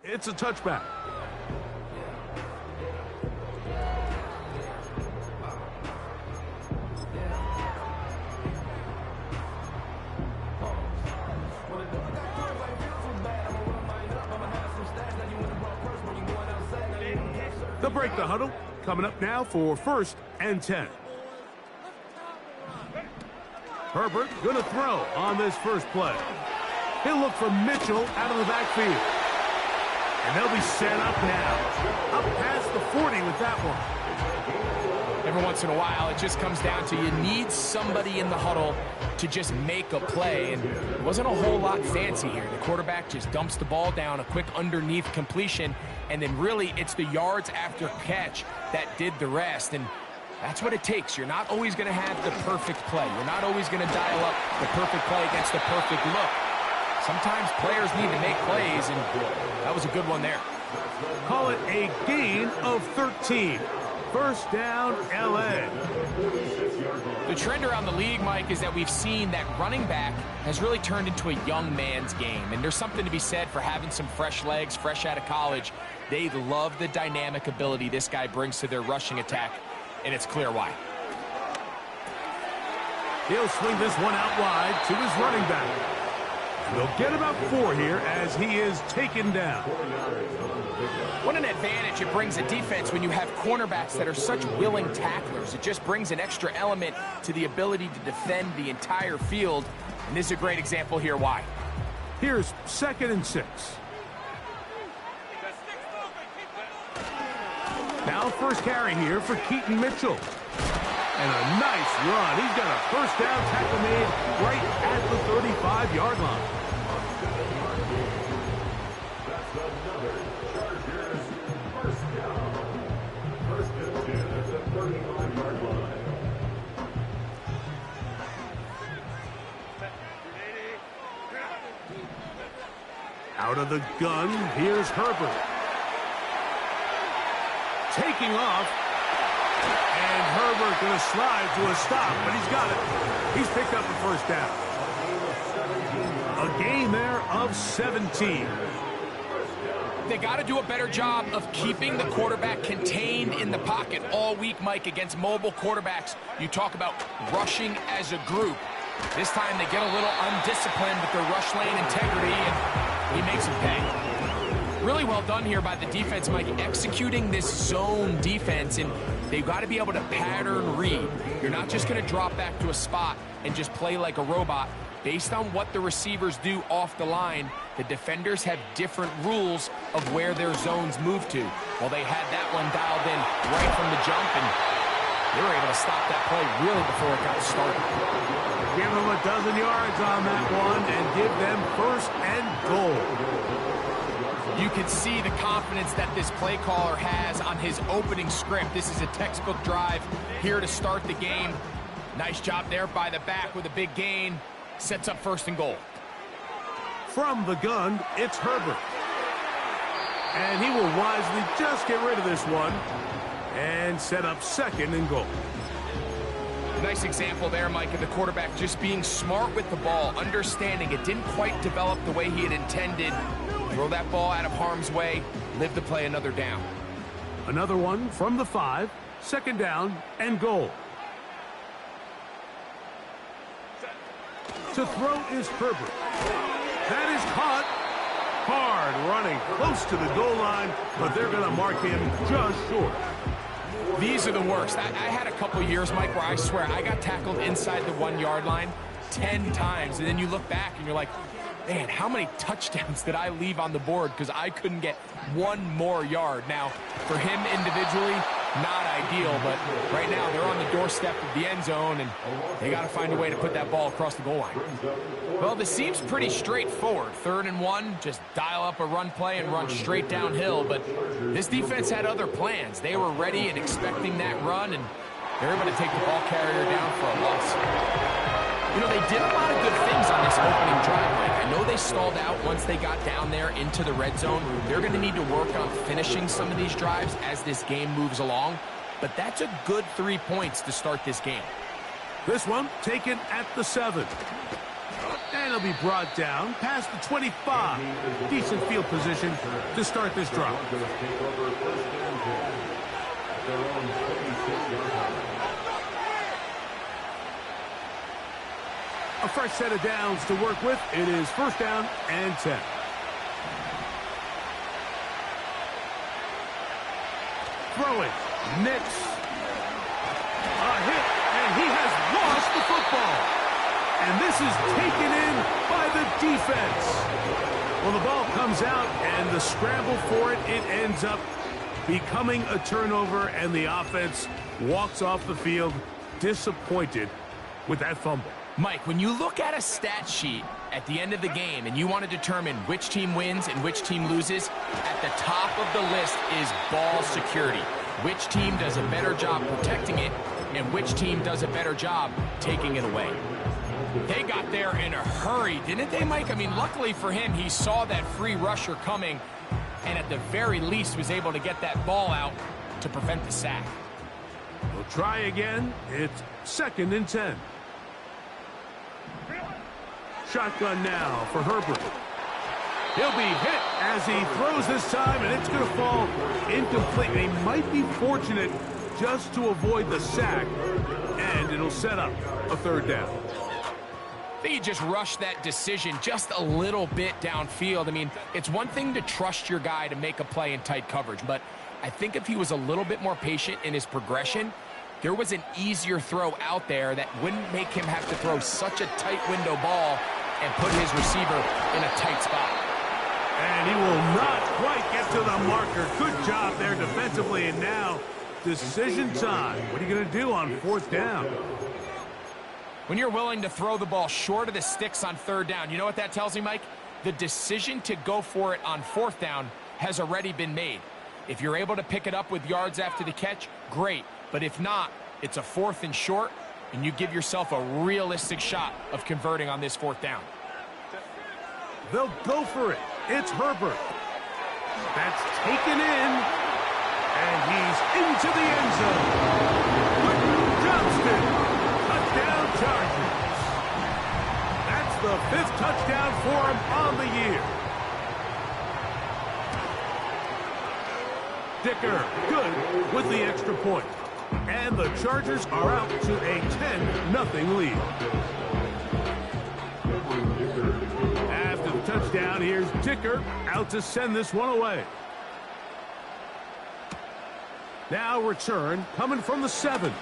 It's a touchback. They'll break the huddle. Coming up now for 1st and 10. Herbert going to throw on this first play. He'll look for Mitchell out of the backfield. And they'll be set up now. Up past the 40 with that one. Every once in a while, it just comes down to you need somebody in the huddle to just make a play. And it wasn't a whole lot fancy here. The quarterback just dumps the ball down, a quick underneath completion, and then really it's the yards after catch that did the rest. And that's what it takes. You're not always going to have the perfect play. You're not always going to dial up the perfect play against the perfect look. Sometimes players need to make plays, and that was a good one there. Call it a gain of 13. 1st down, L.A. The trend around the league, Mike, is that we've seen that running back has really turned into a young man's game. And there's something to be said for having some fresh legs, fresh out of college. They love the dynamic ability this guy brings to their rushing attack, and it's clear why. He'll swing this one out wide to his running back. They'll get about 4 here as he is taken down. What an advantage it brings a defense when you have cornerbacks that are such willing tacklers. It just brings an extra element to the ability to defend the entire field. And this is a great example here why. Here's 2nd and 6. Now first carry here for Keaton Mitchell. And a nice run. He's got a 1st down tackle made right at the 35-yard line. Out of the gun, here's Herbert. Taking off. And Herbert going to slide to a stop, but he's got it. He's picked up a 1st down. A gain there of 17. They got to do a better job of keeping the quarterback contained in the pocket all week, Mike, against mobile quarterbacks. You talk about rushing as a group. This time they get a little undisciplined with their rush lane integrity, and he makes them pay. Really well done here by the defense, Mike, executing this zone defense, and they've got to be able to pattern read. You're not just going to drop back to a spot and just play like a robot. Based on what the receivers do off the line, the defenders have different rules of where their zones move to. Well, they had that one dialed in right from the jump, and they were able to stop that play really before it got started. Give them a dozen yards on that one and give them 1st and goal. You can see the confidence that this play caller has on his opening script. This is a textbook drive here to start the game. Nice job there by the back with a big gain. Sets up 1st and goal. From the gun, it's Herbert. And he will wisely just get rid of this one and set up 2nd and goal. Nice example there, Mike, of the quarterback just being smart with the ball, understanding it didn't quite develop the way he had intended. Throw that ball out of harm's way, live to play another down. Another one from the 5, 2nd down and goal. To throw is Herbert. That is caught. Hard running close to the goal line, but they're going to mark him just short. These are the worst. I had a couple years, Mike, where I swear I got tackled inside the 1-yard line 10 times, and then you look back and you're like, man, how many touchdowns did I leave on the board because I couldn't get one more yard? Now, for him individually, not ideal, but right now they're on the doorstep of the end zone, and they got to find a way to put that ball across the goal line. Well, this seems pretty straightforward. 3rd and 1, just dial up a run play and run straight downhill, but this defense had other plans. They were ready and expecting that run, and they're able to take the ball carrier down for a loss. You know, they did a lot of good things on this opening drive, Mike. I know they stalled out once they got down there into the red zone. They're going to need to work on finishing some of these drives as this game moves along. But that's a good 3 points to start this game. This one taken at the 7. And he'll be brought down past the 25. Decent field position to start this drive. A fresh set of downs to work with. It is first down and 10. Throwing. Nix. A hit, and he has lost the football. And this is taken in by the defense. Well, the ball comes out, and the scramble for it, it ends up becoming a turnover, and the offense walks off the field disappointed with that fumble. Mike, when you look at a stat sheet at the end of the game and you want to determine which team wins and which team loses, at the top of the list is ball security. Which team does a better job protecting it and which team does a better job taking it away. They got there in a hurry, didn't they, Mike? I mean, luckily for him, he saw that free rusher coming and at the very least was able to get that ball out to prevent the sack. We'll try again. It's second and 10. Shotgun now for Herbert. He'll be hit as he throws this time, and it's going to fall incomplete. He might be fortunate just to avoid the sack, and it'll set up a third down. I think he just rushed that decision just a little bit downfield. I mean, it's one thing to trust your guy to make a play in tight coverage, but I think if he was a little bit more patient in his progression, there was an easier throw out there that wouldn't make him have to throw such a tight window ball and put his receiver in a tight spot. And he will not quite get to the marker. Good job there defensively, and now decision time. What are you going to do on fourth down? When you're willing to throw the ball short of the sticks on third down, you know what that tells me, Mike? The decision to go for it on fourth down has already been made. If you're able to pick it up with yards after the catch, great. But if not, it's a fourth and short, and you give yourself a realistic shot of converting on this fourth down. They'll go for it. It's Herbert. That's taken in, and he's into the end zone. Johnston, touchdown Chargers. That's the 5th touchdown for him on the year. Dicker, good with the extra point. And the Chargers are out to a 10-0 lead. After the touchdown, here's Dicker out to send this one away. Now return coming from the 7.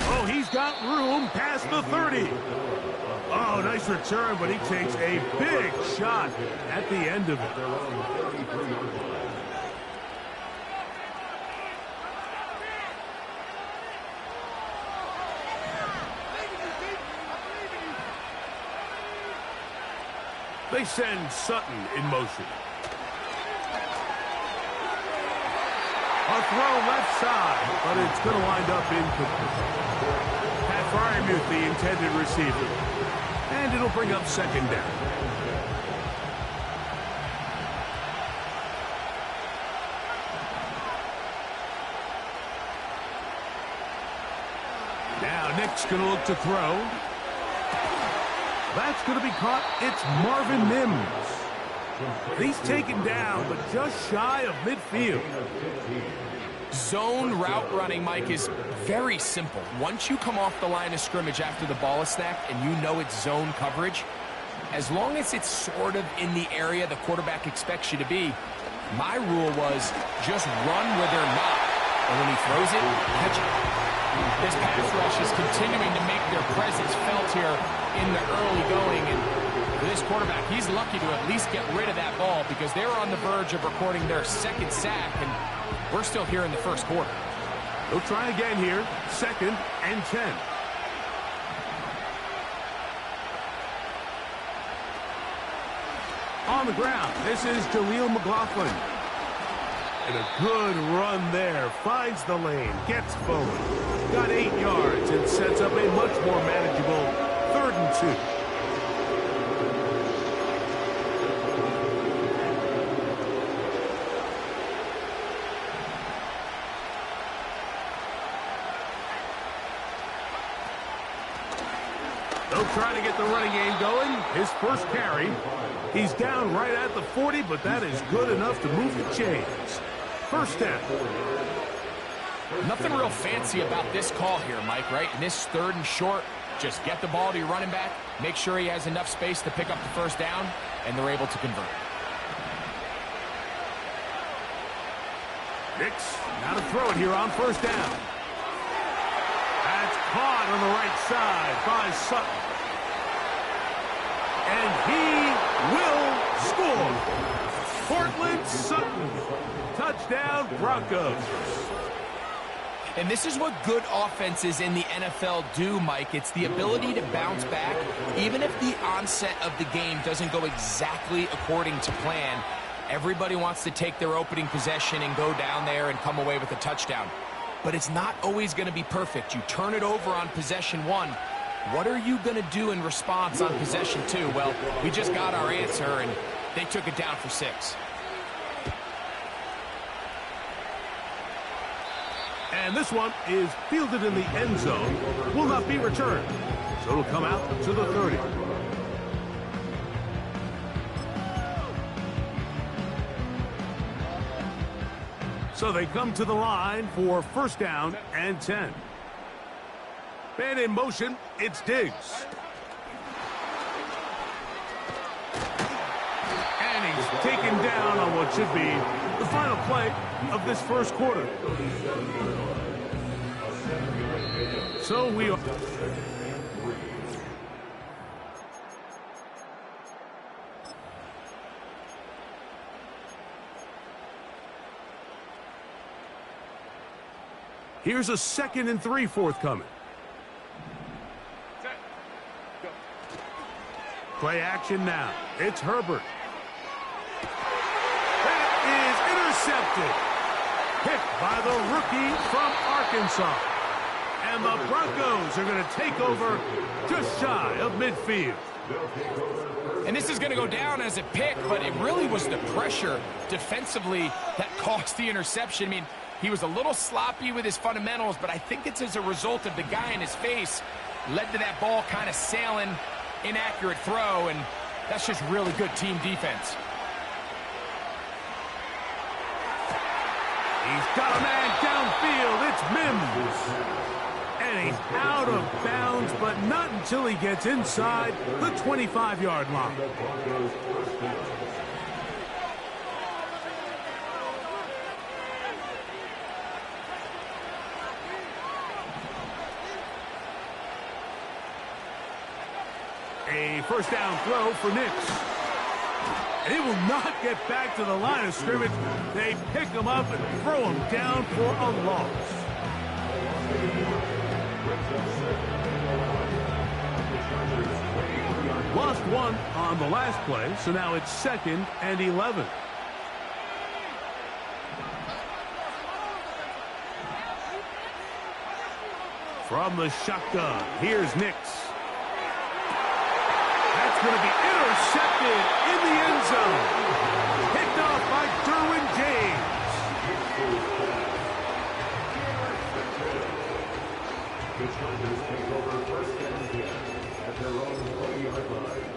Oh, he's got room past the 30. Oh, nice return, but he takes a big shot at the end of it. They send Sutton in motion. A throw left side, but it's going to wind up incomplete. Pat Fryermuth, the intended receiver. And it'll bring up second down. Now Nick's going to look to throw. That's going to be caught. It's Marvin Mims. He's taken down, but just shy of midfield. Zone route running, Mike, is very simple. Once you come off the line of scrimmage after the ball is snapped and you know it's zone coverage, as long as it's sort of in the area the quarterback expects you to be, my rule was just run where they're not. And when he throws it, catch it. This pass rush is continuing to make their presence felt here in the early going, and for this quarterback, he's lucky to at least get rid of that ball because they were on the verge of recording their second sack, and we're still here in the first quarter. They'll try again here, second and 10. On the ground, this is Jaleel McLaughlin. And a good run there. Finds the lane. Gets forward. Got 8 yards and sets up a much more manageable 3rd and 2. They'll try to get the running game going. His first carry. He's down right at the 40, but that is good enough to move the chains. First down. Nothing real fancy about this call here, Mike, right? In this 3rd and short, just get the ball to your running back, make sure he has enough space to pick up the first down, and they're able to convert. Nix, now to throw it here on first down. That's caught on the right side by Sutton. And he will score. Portland Sutton. Touchdown, Broncos. And this is what good offenses in the NFL do, Mike. It's the ability to bounce back, even if the onset of the game doesn't go exactly according to plan. Everybody wants to take their opening possession and go down there and come away with a touchdown. But it's not always going to be perfect. You turn it over on possession 1. What are you going to do in response on possession 2? Well, we just got our answer, and they took it down for 6. And this one is fielded in the end zone. Will not be returned. So it'll come out to the 30. So they come to the line for first down and 10. Man in motion, it's Diggs. And he's taken down on what should be the final play of this first quarter. So we are... Here's a 2nd and 3 forthcoming. Play action now. It's Herbert. That is intercepted. Picked by the rookie from Arkansas. And the Broncos are going to take over just shy of midfield. And this is going to go down as a pick, but it really was the pressure defensively that caused the interception. I mean, he was a little sloppy with his fundamentals, but I think it's as a result of the guy in his face led to that ball kind of sailing, inaccurate throw, and that's just really good team defense. He's got a man downfield. It's Mims. And he's out of bounds, but not until he gets inside the 25-yard line. A first down throw for Nix. And he will not get back to the line of scrimmage. They pick him up and throw him down for a loss. Lost one on the last play, so now it's 2nd and 11. From the shotgun, here's Nix. That's going to be intercepted in the end zone. Picked off by Derwin James. The Chargers take over first and 10 at their own 20-yard line.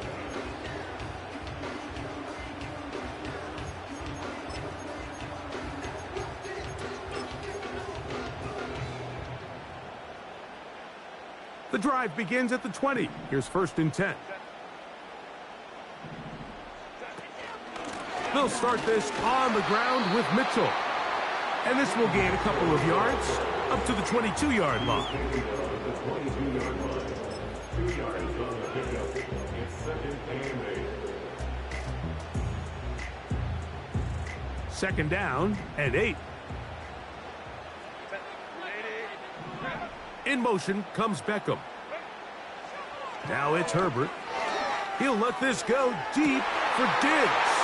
The drive begins at the 20. Here's 1st and 10. They'll start this on the ground with Mitchell. And this will gain a couple of yards up to the 22-yard line. 2 yards on the pickup. It's 2nd and 8. 2nd down and 8. In motion comes Beckham. Now it's Herbert. He'll let this go deep for Diggs.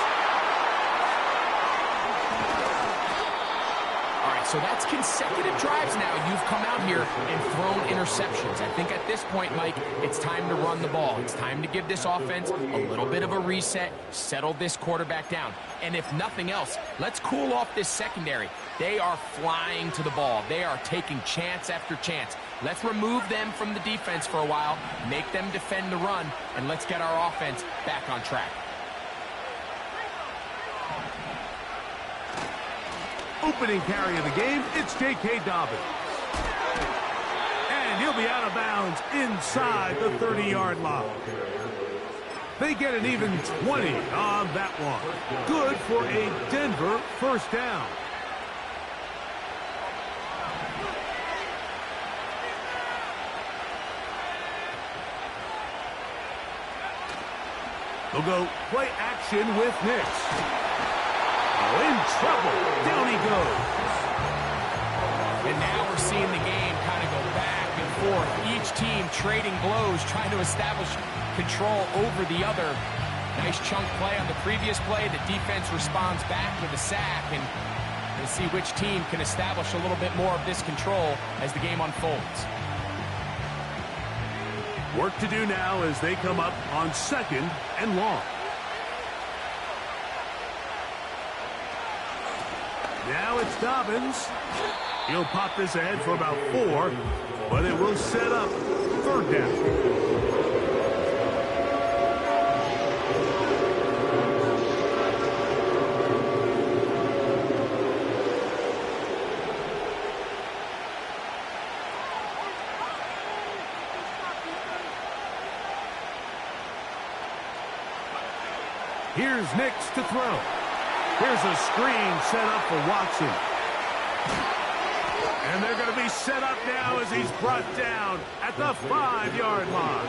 So that's consecutive drives now. You've come out here and thrown interceptions. I think at this point, Mike, it's time to run the ball. It's time to give this offense a little bit of a reset, settle this quarterback down. And if nothing else, let's cool off this secondary. They are flying to the ball. They are taking chance after chance. Let's remove them from the defense for a while, make them defend the run, and let's get our offense back on track. Opening carry of the game, it's J.K. Dobbins. And he'll be out of bounds inside the 30-yard line. They get an even 20 on that one. Good for a Denver first down. They'll go play action with Nix. In trouble. Down he goes. And now we're seeing the game kind of go back and forth. Each team trading blows, trying to establish control over the other. Nice chunk play on the previous play. The defense responds back with a sack, and we'll see which team can establish a little bit more of this control as the game unfolds. Work to do now as they come up on 2nd and long. Now it's Dobbins. He'll pop this ahead for about 4, but it will set up 3rd down. Here's Nix to throw. Here's a screen set up for Watson. And they're going to be set up now as he's brought down at the 5-yard line.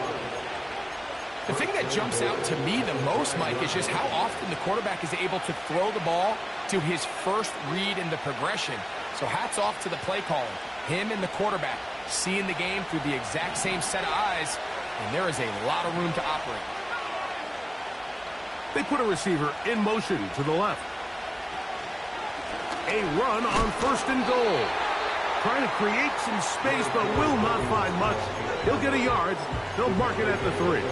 The thing that jumps out to me the most, Mike, is just how often the quarterback is able to throw the ball to his first read in the progression. So hats off to the play caller. Him and the quarterback seeing the game through the exact same set of eyes, and there is a lot of room to operate. They put a receiver in motion to the left. A run on 1st and goal. Trying to create some space, but will not find much. He'll get a yard. They'll mark it at the 3.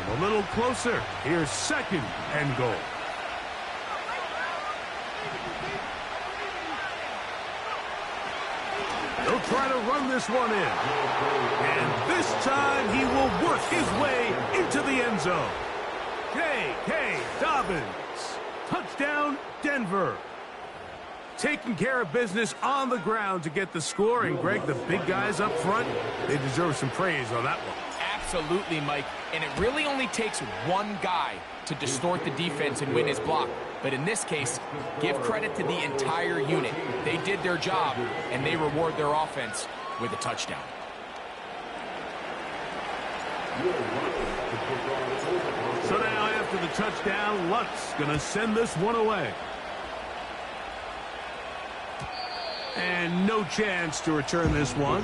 A little closer. Here's 2nd and goal. He'll try to run this one in. And this time he will work his way into the end zone. J.K. Dobbins. Touchdown, Denver. Taking care of business on the ground to get the score. And, Greg, the big guys up front, they deserve some praise on that one. Absolutely, Mike. And it really only takes one guy to distort the defense and win his block. But in this case, give credit to the entire unit. They did their job, and they reward their offense with a touchdown. So now after the touchdown, Lutz going to send this one away. And no chance to return this one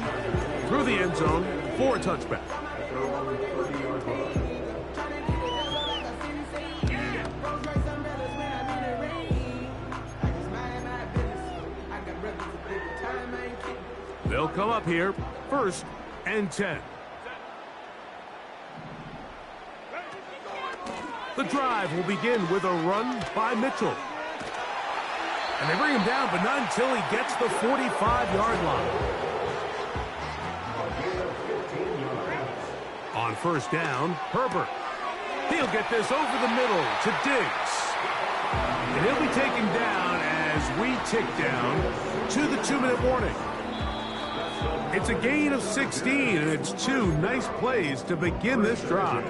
through the end zone for a touchback. They'll come up here, 1st and 10. The drive will begin with a run by Mitchell. And they bring him down, but not until he gets the 45-yard line. On 1st down, Herbert. He'll get this over the middle to Diggs. And he'll be taken down as we tick down to the 2-minute warning. It's a gain of 16, and it's 2 nice plays to begin this drive.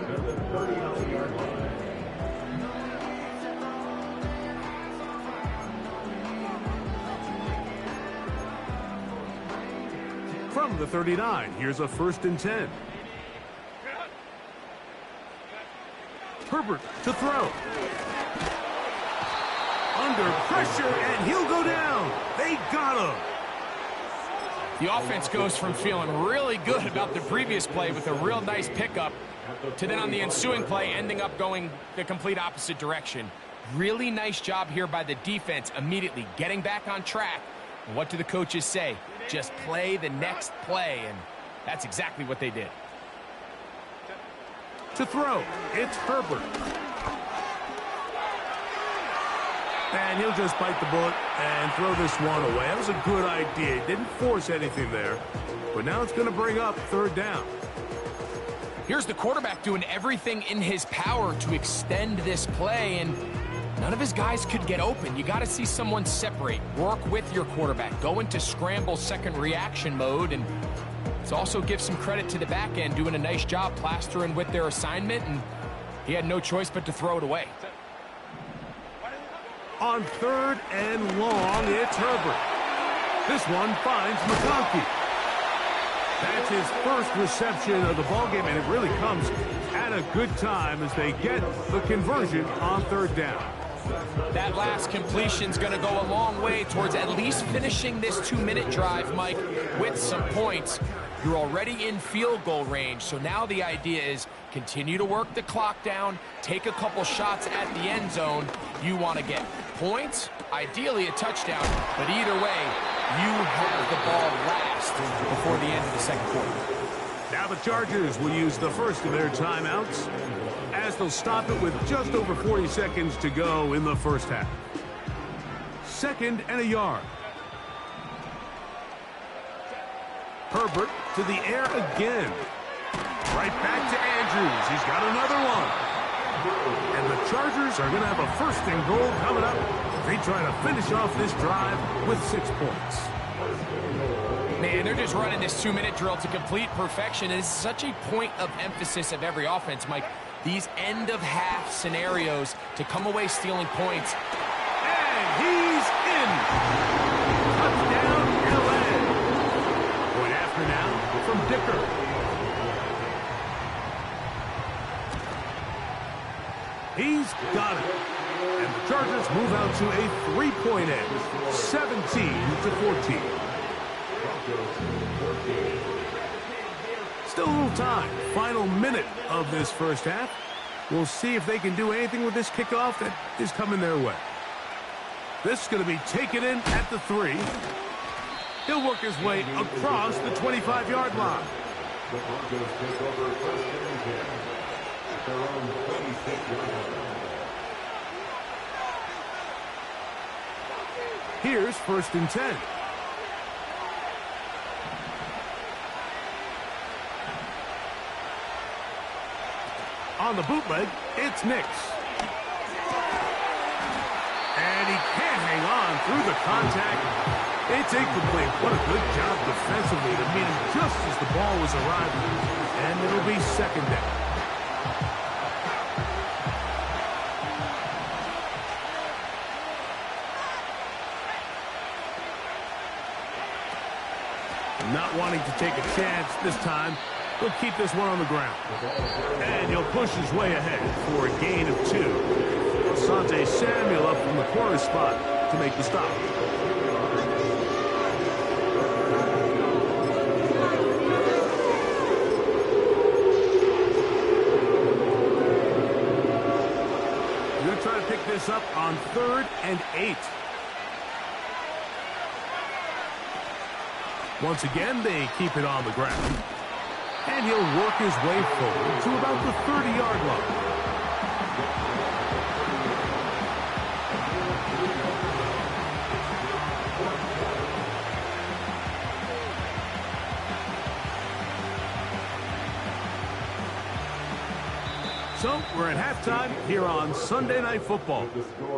From the 39, here's a 1st and 10. Herbert to throw. Under pressure, and he'll go down. They got him. The offense goes from feeling really good about the previous play with a real nice pickup to then on the ensuing play ending up going the complete opposite direction. Really nice job here by the defense immediately getting back on track. And what do the coaches say? Just play the next play, and that's exactly what they did. To throw, it's Herbert. And he'll just bite the bullet and throw this one away. That was a good idea. Didn't force anything there. But now it's going to bring up third down. Here's the quarterback doing everything in his power to extend this play, and none of his guys could get open. You got to see someone separate. Work with your quarterback. Go into scramble second reaction mode, and let's also give some credit to the back end doing a nice job plastering with their assignment, and he had no choice but to throw it away. On third and long, it's Herbert. This one finds McConkey. That's his first reception of the ballgame, and it really comes at a good time as they get the conversion on third down. That last completion's going to go a long way towards at least finishing this 2-minute drive, Mike, with some points. You're already in field goal range, so now the idea is continue to work the clock down, take a couple shots at the end zone. You want to get points, ideally a touchdown, but either way, you have the ball last before the end of the second quarter. Now the Chargers will use the first of their timeouts as they'll stop it with just over 40 seconds to go in the first half. 2nd and a yard. Herbert to the air again. Right back to Andrews. He's got another one. And the Chargers are going to have a 1st and goal coming up. They try to finish off this drive with 6 points. Man, they're just running this 2-minute drill to complete perfection. It is such a point of emphasis of every offense, Mike. These end-of-half scenarios to come away stealing points. And he's in. Touchdown, LA. Point after now from Dicker. He's got it. And the Chargers move out to a 3-point edge, 17-14. Still a little time. Final minute of this first half. We'll see if they can do anything with this kickoff that is coming their way. This is going to be taken in at the 3. He'll work his way across the 25-yard line. The Broncos take over 1st and 10 at their own 26-yard line. Here's 1st and 10. On the bootleg, it's Nix. And he can't hang on through the contact. It's incomplete. What a good job defensively to meet him just as the ball was arriving. And it'll be 2nd down. Not wanting to take a chance this time, he'll keep this one on the ground. And he'll push his way ahead for a gain of 2. Asante Samuel up from the corner spot to make the stop. He's going to try to pick this up on 3rd and 8. Once again, they keep it on the ground. And he'll work his way forward to about the 30-yard line. So we're at halftime here on Sunday Night Football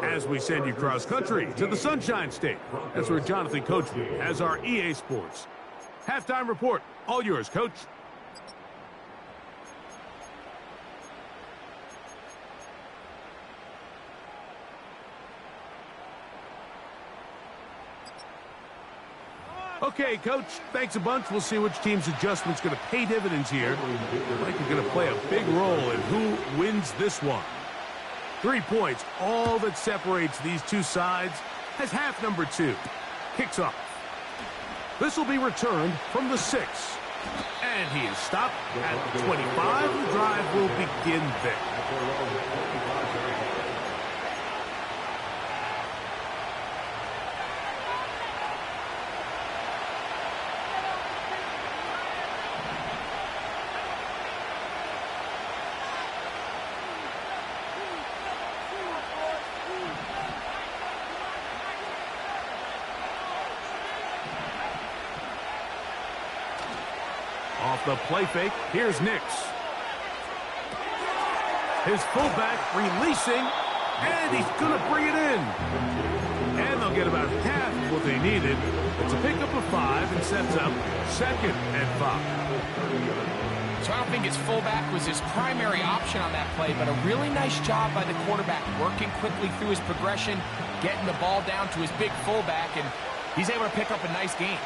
as we send you cross-country to the Sunshine State. That's where Jonathan Coachman has our EA Sports halftime report. All yours, Coach. Okay, Coach, thanks a bunch. We'll see which team's adjustment's going to pay dividends here. I think it's going to play a big role in who wins this one. 3 points, all that separates these two sides as half number 2 kicks off. This will be returned from the 6. And he is stopped at the 25. The drive will begin there. Off the play fake, here's Nix. His fullback releasing, and he's going to bring it in. And they'll get about half of what they needed. It's a pickup of 5 and sets up 2nd and 5. So I don't think his fullback was his primary option on that play, but a really nice job by the quarterback working quickly through his progression, getting the ball down to his big fullback, and he's able to pick up a nice gain.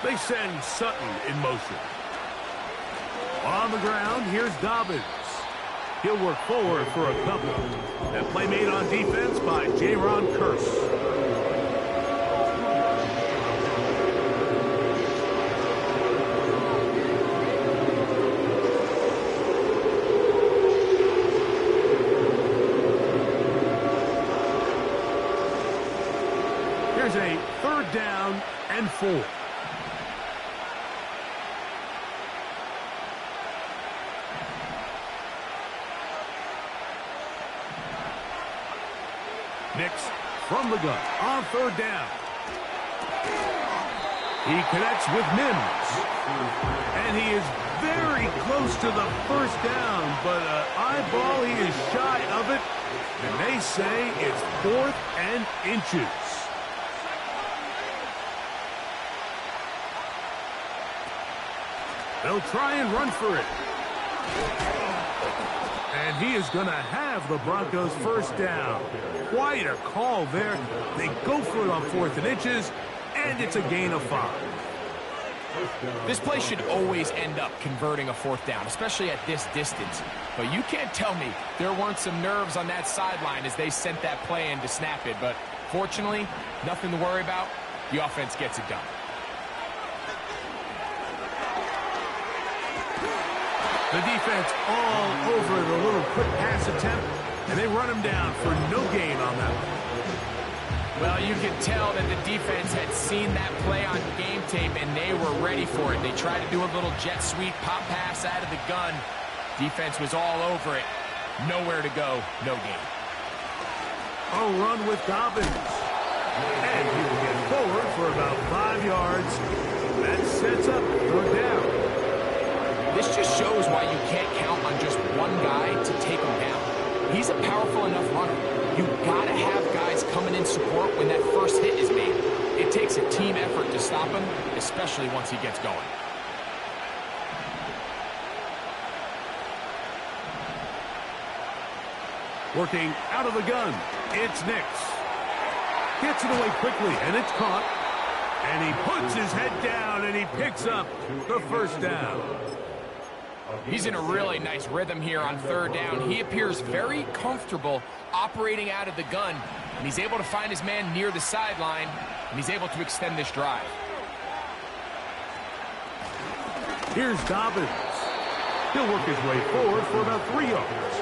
They send Sutton in motion. On the ground, here's Dobbins. He'll work forward for a couple. That play made on defense by J-Ron Curse. Here's a 3rd down and 4. Nix from the gun on 3rd down. He connects with Mims. And he is very close to the 1st down, but eyeball, he is shy of it. And they say it's 4th and inches. They'll try and run for it. And he is going to have the Broncos 1st down. Quite a call there. They go for it on 4th and inches, and it's a gain of 5. This play should always end up converting a 4th down, especially at this distance. But you can't tell me there weren't some nerves on that sideline as they sent that play in to snap it. But fortunately, nothing to worry about. The offense gets it done. The defense all over the little quick pass attempt, and they run him down for no gain on that one. Well, you can tell that the defense had seen that play on game tape, and they were ready for it. They tried to do a little jet sweep, pop pass out of the gun. Defense was all over it. Nowhere to go, no gain. A run with Dobbins. And he will get forward for about 5 yards. That sets up 3rd down. This just shows why you can't count on just one guy to take him down. He's a powerful enough runner. You've got to have guys coming in support when that first hit is made. It takes a team effort to stop him, especially once he gets going. Working out of the gun, it's Nix. Gets it away quickly, and it's caught. And he puts his head down, and he picks up the 1st down. He's in a really nice rhythm here on 3rd down. He appears very comfortable operating out of the gun, and he's able to find his man near the sideline, and he's able to extend this drive. Here's Dobbins. He'll work his way forward for about 3 yards.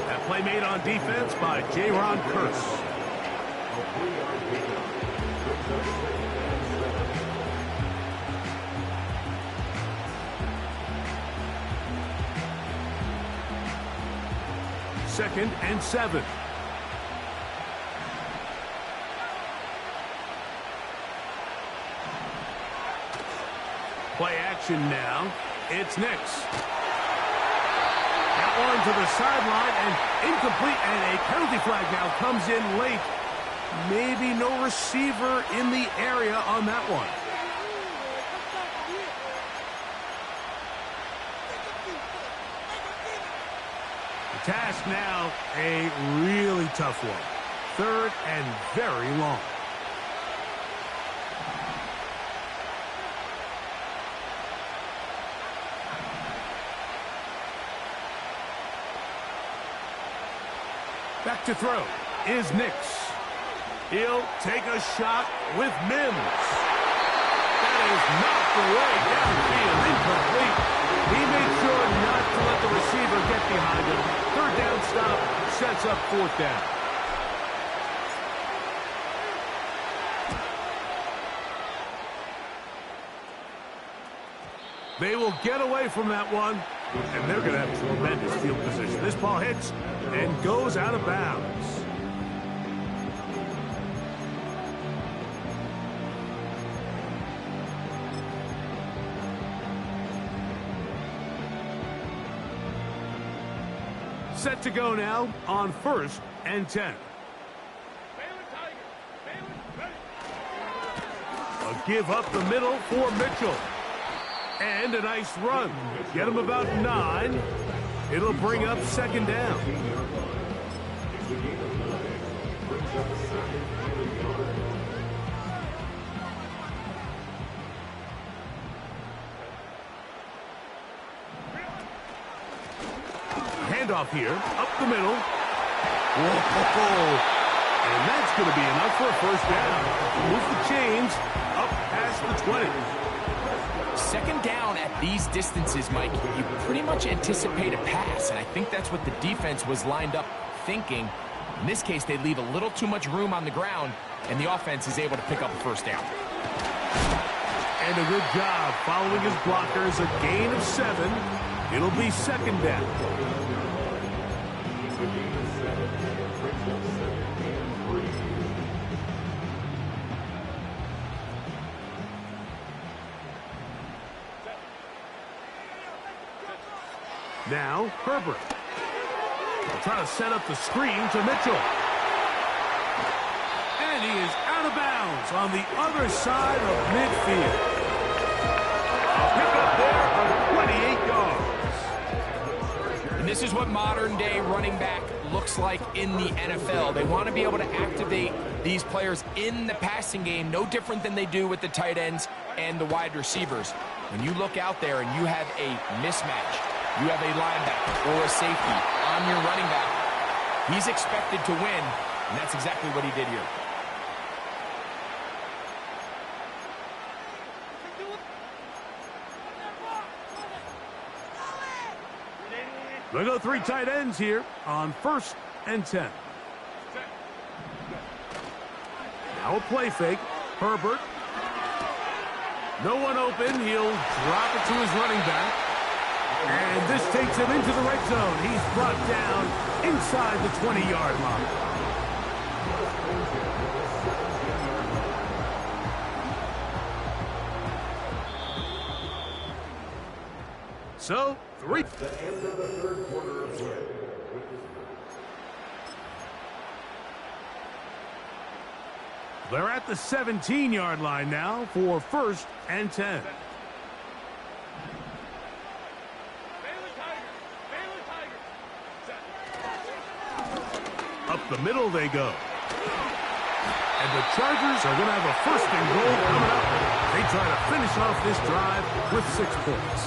That play made on defense by J-Ron Curse. Second and 7. Play action now. It's Nix. That one to the sideline and incomplete, and a penalty flag now comes in late. Maybe no receiver in the area on that one. The task now, a really tough one. 3rd and very long. Back to throw is Nix. He'll take a shot with Mims. That is knocked away downfield, incomplete. He made sure not to let the receiver get behind him. Third down stop sets up fourth down. They will get away from that one, and they're going to have tremendous field position. This ball hits and goes out of bounds. Set to go now on 1st and 10. A give up the middle for Mitchell. And a nice run. Get him about 9. It'll bring up second down. Handoff here, up the middle. Whoa. And that's going to be enough for a first down. Move the chains up past the 20. Second down at these distances, Mike, you pretty much anticipate a pass, and I think that's what the defense was lined up thinking. In this case, they leave a little too much room on the ground, and the offense is able to pick up a first down. And a good job following his blockers, a gain of 7. It'll be second down. Now, Herbert. They'll try to set up the screen to Mitchell. And he is out of bounds on the other side of midfield. A pickup there of 28 yards. And this is what modern-day running back looks like in the NFL. They want to be able to activate these players in the passing game, no different than they do with the tight ends and the wide receivers. When you look out there and you have a mismatch, you have a linebacker or a safety on your running back, he's expected to win, and that's exactly what he did here. They go 3 tight ends here on 1st and 10. Now a play fake. Herbert. No one open. He'll drop it to his running back. And this takes him into the red zone. He's brought down inside the 20-yard line. So, 3. They're at the 17-yard line now for 1st and 10. Up the middle they go. And the Chargers are going to have a 1st and goal coming up. They try to finish off this drive with 6 points.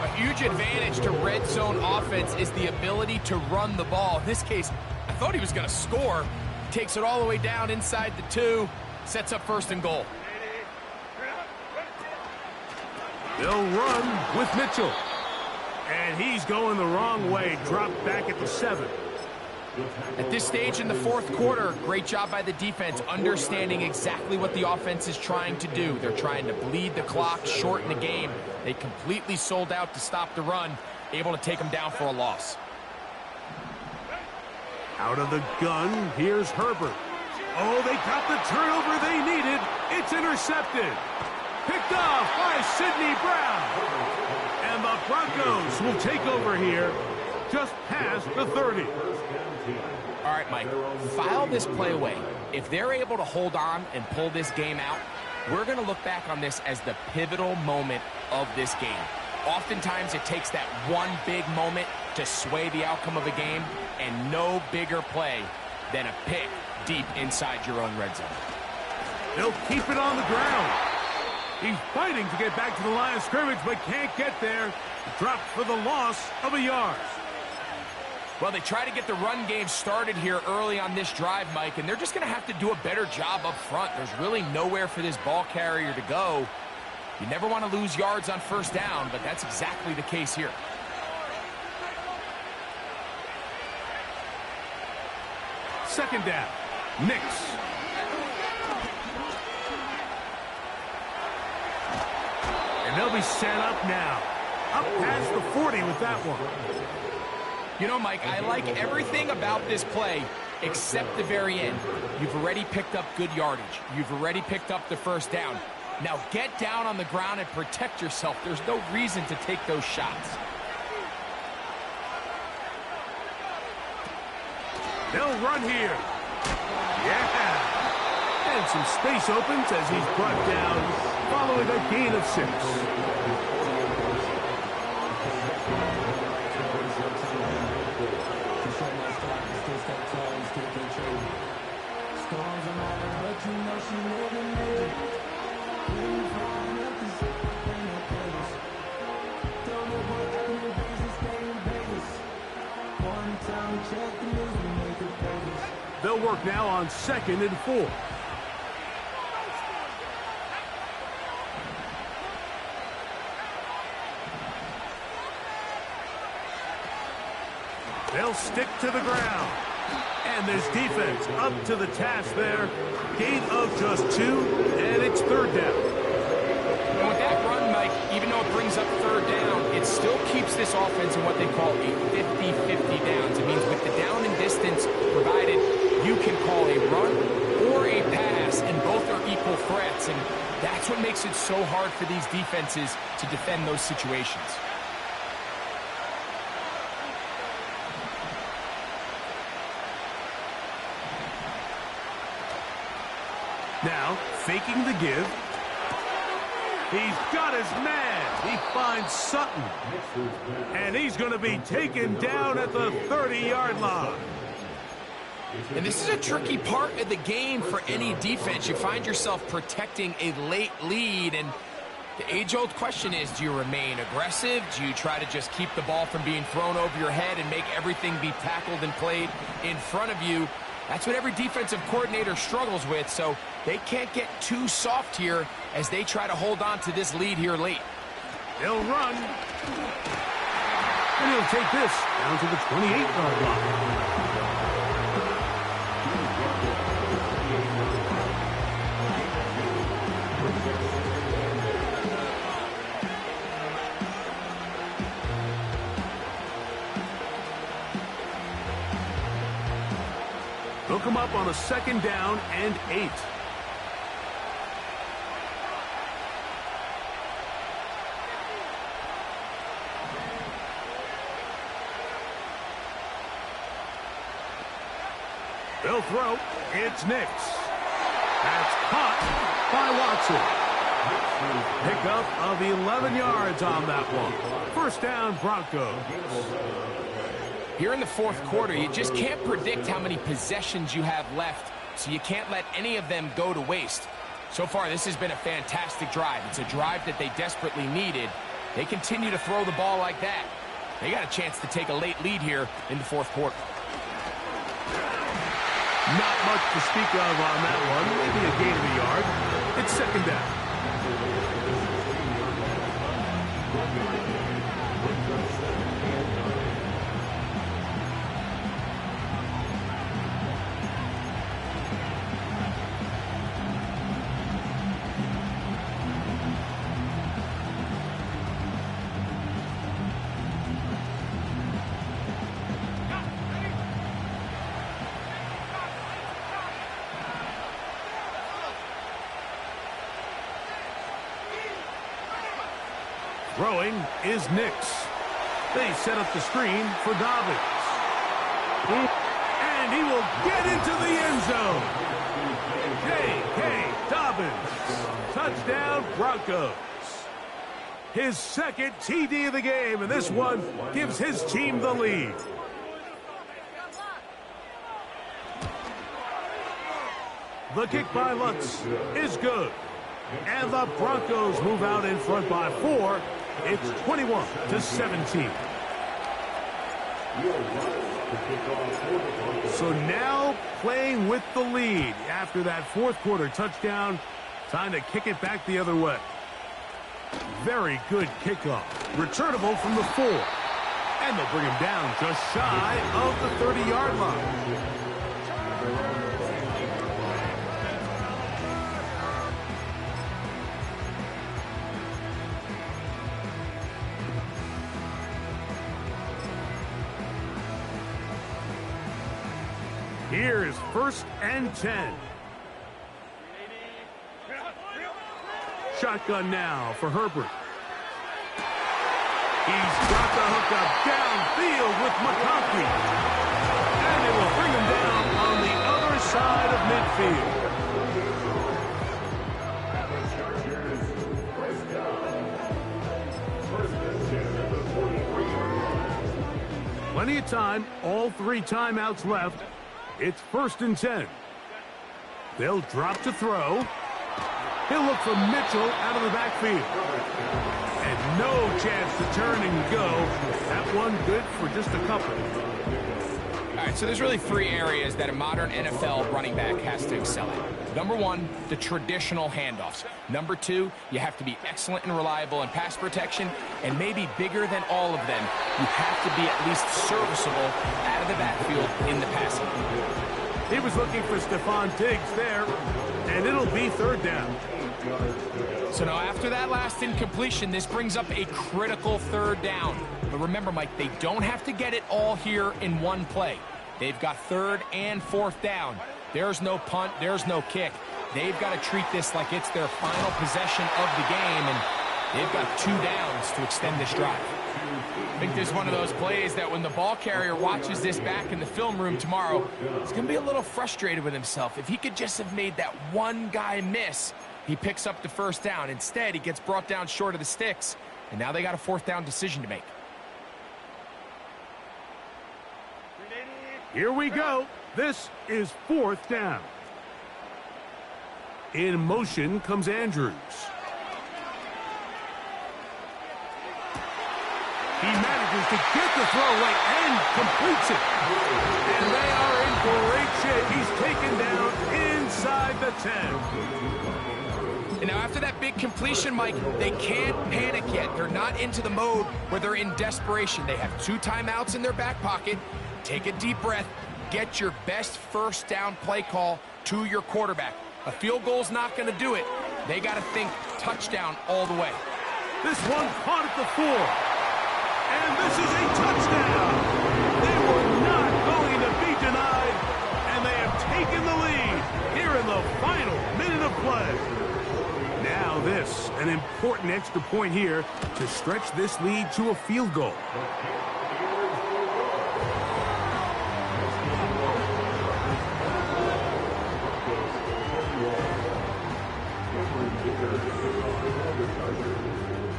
A huge advantage to red zone offense is the ability to run the ball. In this case, I thought he was going to score. Takes it all the way down inside the 2. Sets up 1st and goal. They'll run with Mitchell. And he's going the wrong way. Dropped back at the 7. At this stage in the 4th quarter, great job by the defense, understanding exactly what the offense is trying to do. They're trying to bleed the clock, shorten the game. They completely sold out to stop the run, able to take them down for a loss. Out of the gun, here's Herbert. Oh, they got the turnover they needed. It's intercepted. Picked off by Sidney Brown. And the Broncos will take over here just past the 30. All right, Mike, file this play away. If they're able to hold on and pull this game out, we're going to look back on this as the pivotal moment of this game. Oftentimes, it takes that one big moment to sway the outcome of a game, and no bigger play than a pick deep inside your own red zone. They'll keep it on the ground. He's fighting to get back to the line of scrimmage, but can't get there. Dropped for the loss of a yard. Well, they try to get the run game started here early on this drive, Mike, and they're just going to have to do a better job up front. There's really nowhere for this ball carrier to go. You never want to lose yards on first down, but that's exactly the case here. Second down, Nix. And they'll be set up now. Up past the 40 with that one. You know, Mike, I like everything about this play except the very end. You've already picked up good yardage. You've already picked up the first down. Now get down on the ground and protect yourself. There's no reason to take those shots. They'll run here. Yeah. And some space opens as he's brought down following a gain of 6. They'll work now on 2nd and 4. They'll stick to the ground. And this defense up to the task there. Gain of just 2, and it's 3rd down. And with that run, Mike, even though it brings up 3rd down, it still keeps this offense in what they call a 50-50 downs. It means with the down and distance provided, you can call a run or a pass, and both are equal threats. And that's what makes it so hard for these defenses to defend those situations. Now, faking the give. He's got his man. He finds Sutton. And he's going to be taken down at the 30-yard line. And this is a tricky part of the game for any defense. You find yourself protecting a late lead, and the age-old question is, do you remain aggressive? Do you try to just keep the ball from being thrown over your head and make everything be tackled and played in front of you? That's what every defensive coordinator struggles with, so they can't get too soft here as they try to hold on to this lead here late. They'll run. And he'll take this down to the 28-yard line. They'll come up on a 2nd down and 8. They'll throw. It's Nix. That's caught by Watson. Pickup of 11 yards on that one. 1st down, Broncos. Here in the 4th quarter, you just can't predict how many possessions you have left, so you can't let any of them go to waste. So far, this has been a fantastic drive. It's a drive that they desperately needed. They continue to throw the ball like that. They got a chance to take a late lead here in the 4th quarter. Not much to speak of on that one. Maybe a gain of a yard. It's 2nd down. Throwing is Nix. They set up the screen for Dobbins. And he will get into the end zone. J.K. Dobbins. Touchdown, Broncos. His 2nd TD of the game, and this one gives his team the lead. The kick by Lutz is good. And the Broncos move out in front by 4. It's 21-17. So now playing with the lead after that fourth quarter touchdown. Time to kick it back the other way. Very good kickoff. Returnable from the 4. And they'll bring him down just shy of the 30-yard line. Here's 1st and 10. Shotgun now for Herbert. He's got the hookup downfield with McConkey. And they will bring him down on the other side of midfield. Plenty of time, all 3 timeouts left. It's 1st and 10. They'll drop to throw. He'll look for Mitchell out of the backfield. And no chance to turn and go. That one good for just a couple. All right, so there's really 3 areas that a modern NFL running back has to excel at. Number 1, the traditional handoffs. Number 2, you have to be excellent and reliable in pass protection. And maybe bigger than all of them, you have to be at least serviceable out of the backfield in the passing game. He was looking for Stephon Diggs there, and it'll be 3rd down. So now after that last incompletion, this brings up a critical 3rd down. But remember, Mike, they don't have to get it all here in one play. They've got 3rd and 4th down. There's no punt, there's no kick. They've got to treat this like it's their final possession of the game, and they've got 2 downs to extend this drive. I think this is one of those plays that when the ball carrier watches this back in the film room tomorrow, he's going to be a little frustrated with himself. If he could just have made that one guy miss, he picks up the 1st down. Instead, he gets brought down short of the sticks, and now they got a 4th down decision to make. Here we go. This is 4th down. In motion comes Andrews. He manages to get the throw right and completes it. And they are in great shape. He's taken down inside the 10. And now after that big completion, Mike, they can't panic yet. They're not into the mode where they're in desperation. They have 2 timeouts in their back pocket. Take a deep breath. Get your best 1st down play call to your quarterback. A field goal's not going to do it. They got to think touchdown all the way. This one caught at the 4. And this is a touchdown. They were not going to be denied. And they have taken the lead here in the final minute of play. Now this, an important extra point here to stretch this lead to a field goal.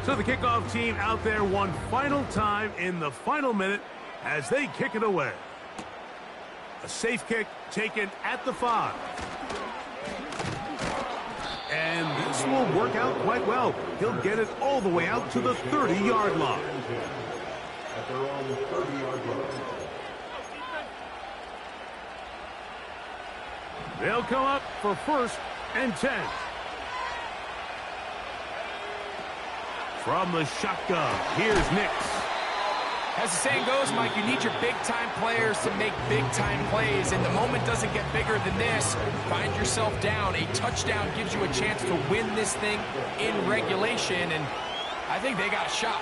So the kickoff team out there one final time in the final minute as they kick it away. A safe kick taken at the 5. And this will work out quite well. He'll get it all the way out to the 30-yard line. They'll come up for 1st and 10. From the shotgun, here's Nix. As the saying goes, Mike, you need your big-time players to make big-time plays, and the moment doesn't get bigger than this. Find yourself down. A touchdown gives you a chance to win this thing in regulation, and I think they got a shot.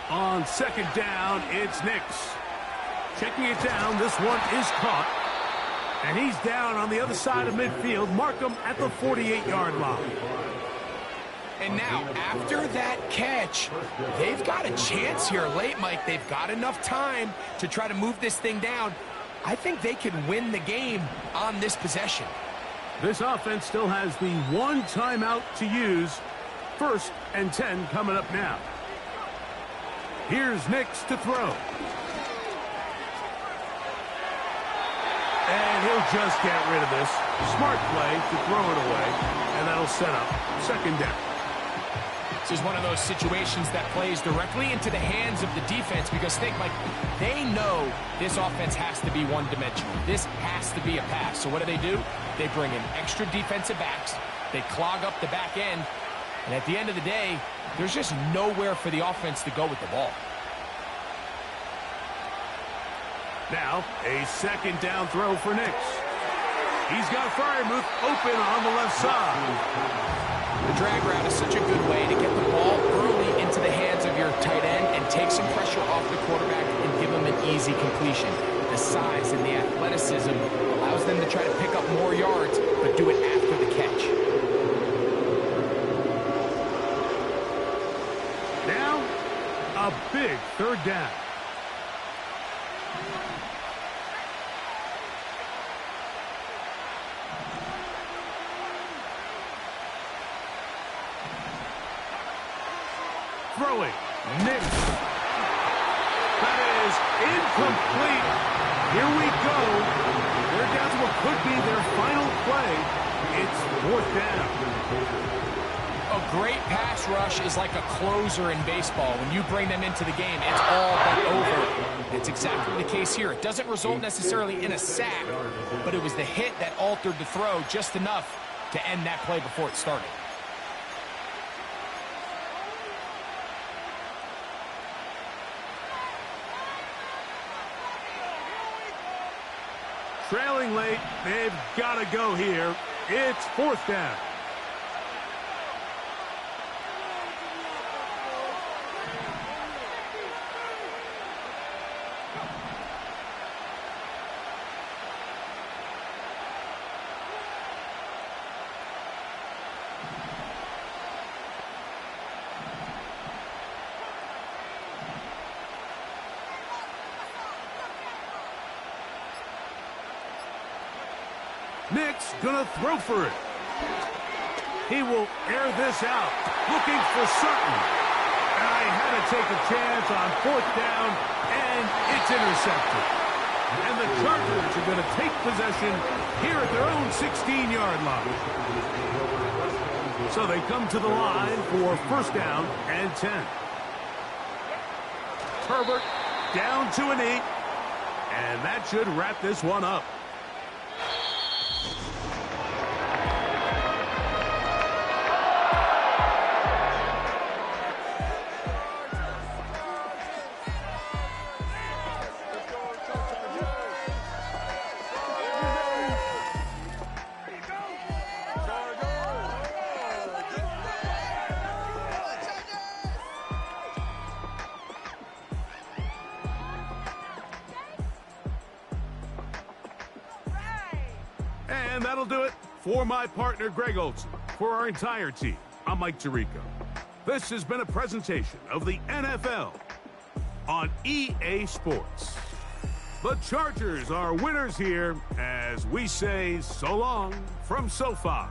On 2nd down, it's Nix. Checking it down, this one is caught. And he's down on the other side of midfield. Mark him at the 48-yard line. And now, after that catch, they've got a chance here late, Mike. They've got enough time to try to move this thing down. I think they can win the game on this possession. This offense still has the 1 timeout to use. 1st and 10 coming up now. Here's Nix to throw. And he'll just get rid of this. Smart play to throw it away. And that'll set up 2nd down. This is one of those situations that plays directly into the hands of the defense because think, Mike, they know this offense has to be one-dimensional. This has to be a pass. So what do? They bring in extra defensive backs. They clog up the back end. And at the end of the day, there's just nowhere for the offense to go with the ball. Now, a second down throw for Nix. He's got Freiermuth open on the left side. The drag route is such a good way to get the ball early into the hands of your tight end and take some pressure off the quarterback and give him an easy completion. The size and the athleticism allows them to try to pick up more yards, but do it after the catch. Now, a big third down. Throwing, Nix. That is incomplete. Here we go. They're down to what could be their final play. It's fourth down. A great pass rush is like a closer in baseball. When you bring them into the game, it's all but over. It's exactly the case here. It doesn't result necessarily in a sack, but it was the hit that altered the throw just enough to end that play before it started. Trailing late, they've got to go here. It's fourth down. Nix gonna throw for it. He will air this out, looking for Sutton. And I had to take a chance on fourth down, and it's intercepted. And the Chargers are going to take possession here at their own 16-yard line. So they come to the line for first down and 10. Herbert down to a knee, and that should wrap this one up. And that'll do it for my partner, Greg Olson. For our entire team, I'm Mike Tirico. This has been a presentation of the NFL on EA Sports. The Chargers are winners here as we say so long from SoFi.